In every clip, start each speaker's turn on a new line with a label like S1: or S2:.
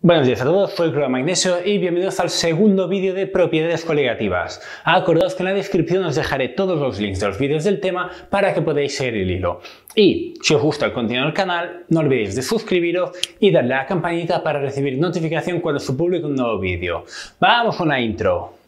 S1: Buenos días a todos, soy Cloro Magnesio y bienvenidos al segundo vídeo de propiedades coligativas. Acordaos que en la descripción os dejaré todos los links de los vídeos del tema para que podáis seguir el hilo. Y si os gusta el contenido del canal, no olvidéis de suscribiros y darle a la campanita para recibir notificación cuando se publique un nuevo vídeo. Vamos con la intro.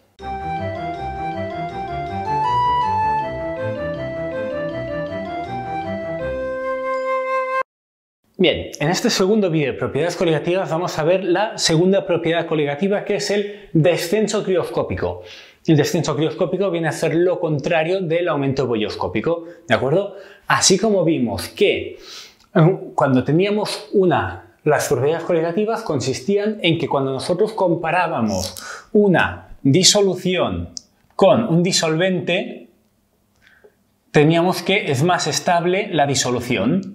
S1: Bien, en este segundo vídeo de propiedades coligativas vamos a ver la segunda propiedad coligativa, que es el descenso crioscópico. El descenso crioscópico viene a ser lo contrario del aumento boyoscópico, ¿de acuerdo? Así como vimos que cuando teníamos las propiedades coligativas consistían en que cuando nosotros comparábamos una disolución con un disolvente, teníamos que es más estable la disolución.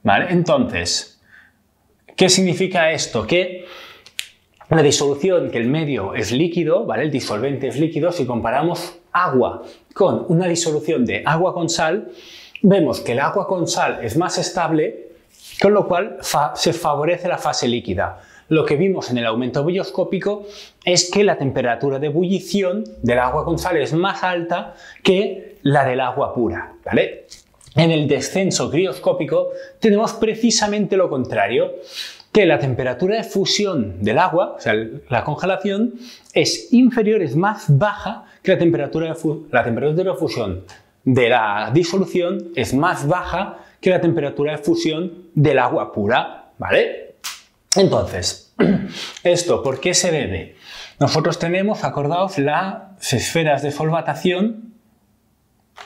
S1: ¿Vale? Entonces, ¿qué significa esto? Que la disolución, que el medio es líquido, ¿vale? El disolvente es líquido. Si comparamos agua con una disolución de agua con sal, vemos que el agua con sal es más estable, con lo cual se favorece la fase líquida. Lo que vimos en el aumento boyoscópico es que la temperatura de ebullición del agua con sal es más alta que la del agua pura, ¿vale? En el descenso crioscópico tenemos precisamente lo contrario, que la temperatura de fusión del agua, o sea, la congelación, es inferior, es más baja que la temperatura de fusión de la disolución, es más baja que la temperatura de fusión del agua pura, ¿vale? Entonces, ¿esto por qué se debe? Nosotros tenemos, acordaos, las esferas de solvatación,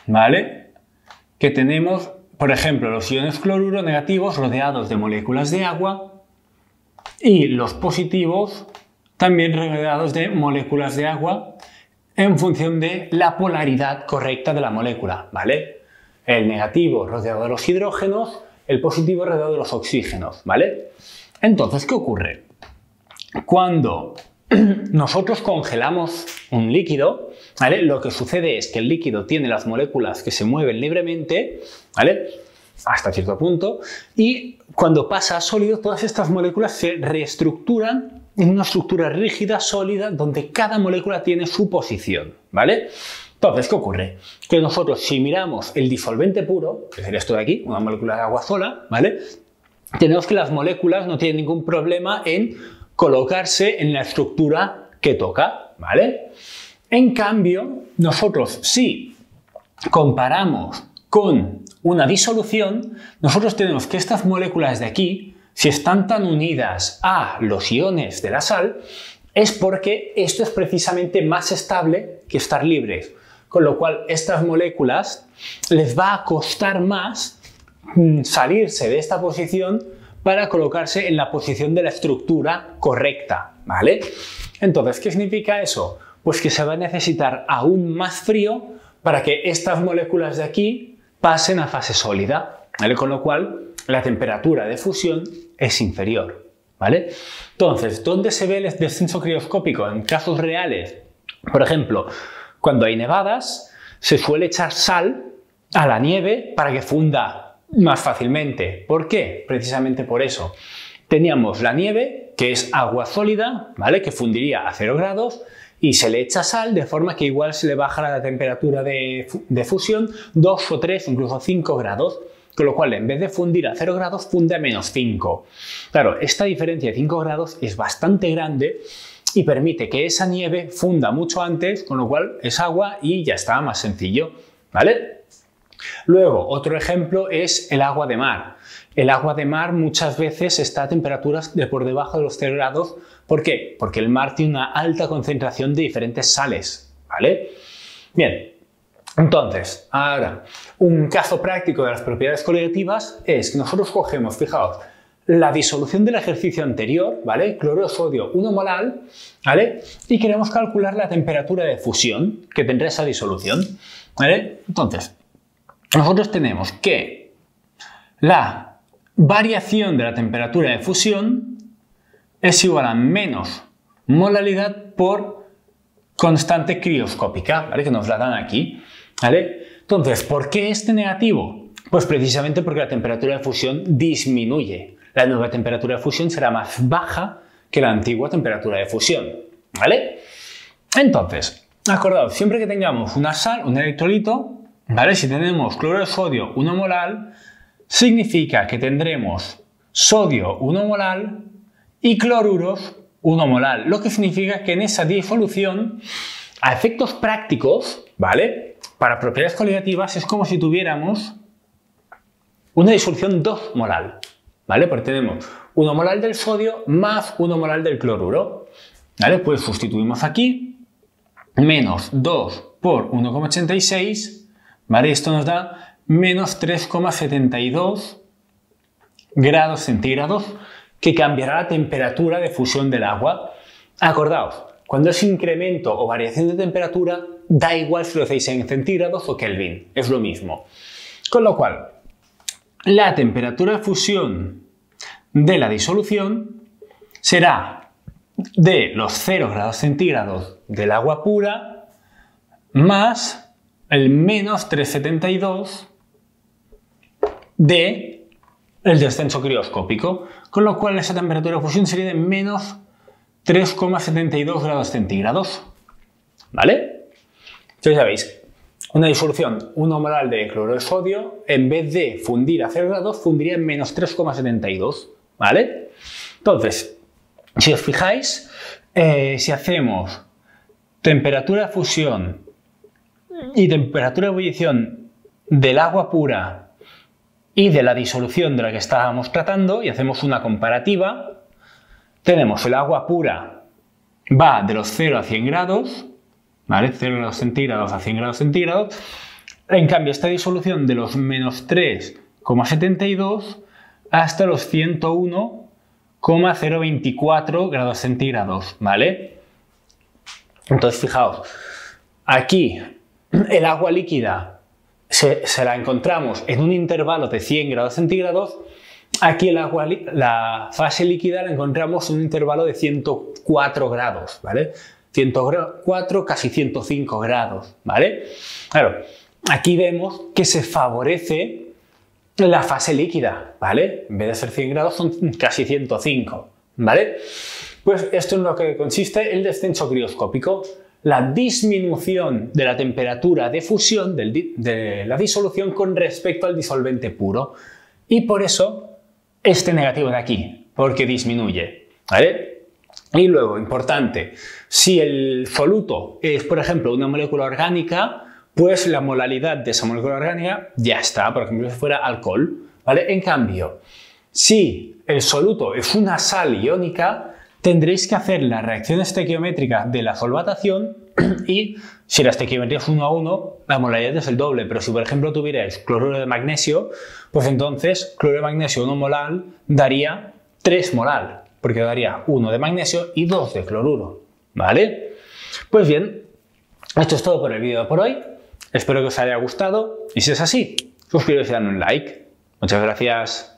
S1: ¿vale? Que tenemos, por ejemplo, los iones cloruro negativos rodeados de moléculas de agua y los positivos también rodeados de moléculas de agua en función de la polaridad correcta de la molécula, ¿vale? El negativo rodeado de los hidrógenos, el positivo rodeado de los oxígenos, ¿vale? Entonces, ¿qué ocurre? Cuando nosotros congelamos un líquido, ¿vale? Lo que sucede es que el líquido tiene las moléculas que se mueven libremente, ¿vale? Hasta cierto punto, y cuando pasa a sólido, todas estas moléculas se reestructuran en una estructura rígida, sólida, donde cada molécula tiene su posición, ¿vale? Entonces, ¿qué ocurre? Que nosotros, si miramos el disolvente puro, que sería esto de aquí, una molécula de agua sola, ¿vale? Tenemos que las moléculas no tienen ningún problema en colocarse en la estructura que toca, ¿vale? En cambio, nosotros si comparamos con una disolución, nosotros tenemos que estas moléculas de aquí, si están tan unidas a los iones de la sal, es porque esto es precisamente más estable que estar libres. Con lo cual, estas moléculas les va a costar más salirse de esta posición para colocarse en la posición de la estructura correcta, ¿vale? Entonces, ¿qué significa eso? Pues que se va a necesitar aún más frío para que estas moléculas de aquí pasen a fase sólida, ¿vale? Con lo cual, la temperatura de fusión es inferior, ¿vale? Entonces, ¿dónde se ve el descenso crioscópico? En casos reales, por ejemplo, cuando hay nevadas, se suele echar sal a la nieve para que funda más fácilmente. ¿Por qué? Precisamente por eso. Teníamos la nieve, que es agua sólida, ¿vale? Que fundiría a 0 grados, y se le echa sal de forma que igual se le baja la temperatura de fusión 2 o 3 o incluso 5 grados, con lo cual en vez de fundir a 0 grados funde a menos 5. Claro, esta diferencia de 5 grados es bastante grande y permite que esa nieve funda mucho antes, con lo cual es agua y ya está, más sencillo, ¿vale? Luego, otro ejemplo es el agua de mar. El agua de mar muchas veces está a temperaturas de por debajo de los 0 grados. ¿Por qué? Porque el mar tiene una alta concentración de diferentes sales, ¿vale? Bien, entonces, ahora, un caso práctico de las propiedades coligativas es que nosotros cogemos, fijaos, la disolución del ejercicio anterior, ¿vale? Cloruro de sodio 1 molar, ¿vale? Y queremos calcular la temperatura de fusión que tendrá esa disolución, ¿vale? Entonces, nosotros tenemos que la variación de la temperatura de fusión es igual a menos molaridad por constante crioscópica, ¿vale? Que nos la dan aquí, ¿vale? Entonces, ¿por qué este negativo? Pues precisamente porque la temperatura de fusión disminuye. la nueva temperatura de fusión será más baja que la antigua temperatura de fusión, ¿vale? Entonces, acordaos, siempre que tengamos una sal, un electrolito, ¿vale? Si tenemos cloruro de sodio 1 molar, significa que tendremos sodio 1 molar y cloruros 1 molar, lo que significa que en esa disolución, a efectos prácticos, ¿vale? Para propiedades coligativas es como si tuviéramos una disolución 2 molar, ¿vale? Porque tenemos 1 molar del sodio más 1 molar del cloruro, ¿vale? Pues sustituimos aquí, menos 2 por 1,86, ¿vale? Esto nos da menos 3,72 grados centígrados, que cambiará la temperatura de fusión del agua. Acordaos, cuando es incremento o variación de temperatura, da igual si lo hacéis en centígrados o Kelvin, es lo mismo. Con lo cual, la temperatura de fusión de la disolución será de los 0 grados centígrados del agua pura más el menos 372 de el descenso crioscópico, con lo cual esa temperatura de fusión sería de menos 3,72 grados centígrados, ¿vale? Entonces ya veis, una disolución 1 molar de cloruro de sodio, en vez de fundir a 0 grados, fundiría en menos 3,72, ¿vale? Entonces, si os fijáis, si hacemos temperatura de fusión y temperatura de ebullición del agua pura y de la disolución de la que estábamos tratando y hacemos una comparativa, tenemos el agua pura va de los 0 a 100 grados, ¿vale? 0 grados centígrados a 100 grados centígrados. En cambio, esta disolución de los menos 3,72 hasta los 101,024 grados centígrados, ¿vale? Entonces, fijaos, aquí el agua líquida se la encontramos en un intervalo de 100 grados centígrados. Aquí la fase líquida la encontramos en un intervalo de 104 grados, ¿vale? 104, casi 105 grados, ¿vale? Claro, aquí vemos que se favorece la fase líquida, ¿vale? En vez de ser 100 grados son casi 105, ¿vale? Pues esto es lo que consiste el descenso crioscópico, la disminución de la temperatura de fusión de la disolución con respecto al disolvente puro. Y por eso este negativo de aquí, porque disminuye, ¿vale? Y luego, importante, si el soluto es, por ejemplo, una molécula orgánica, pues la molaridad de esa molécula orgánica ya está, por ejemplo, si fuera alcohol, ¿vale? En cambio, si el soluto es una sal iónica, tendréis que hacer la reacción estequiométrica de la solvatación y si la estequiometría es 1 a 1, la molaridad es el doble. Pero si, por ejemplo, tuvierais cloruro de magnesio, pues entonces cloruro de magnesio 1 molar daría 3 molar, porque daría 1 de magnesio y 2 de cloruro, ¿vale? Pues bien, esto es todo por el vídeo de por hoy. Espero que os haya gustado y si es así, suscribiros y dadme un like. Muchas gracias.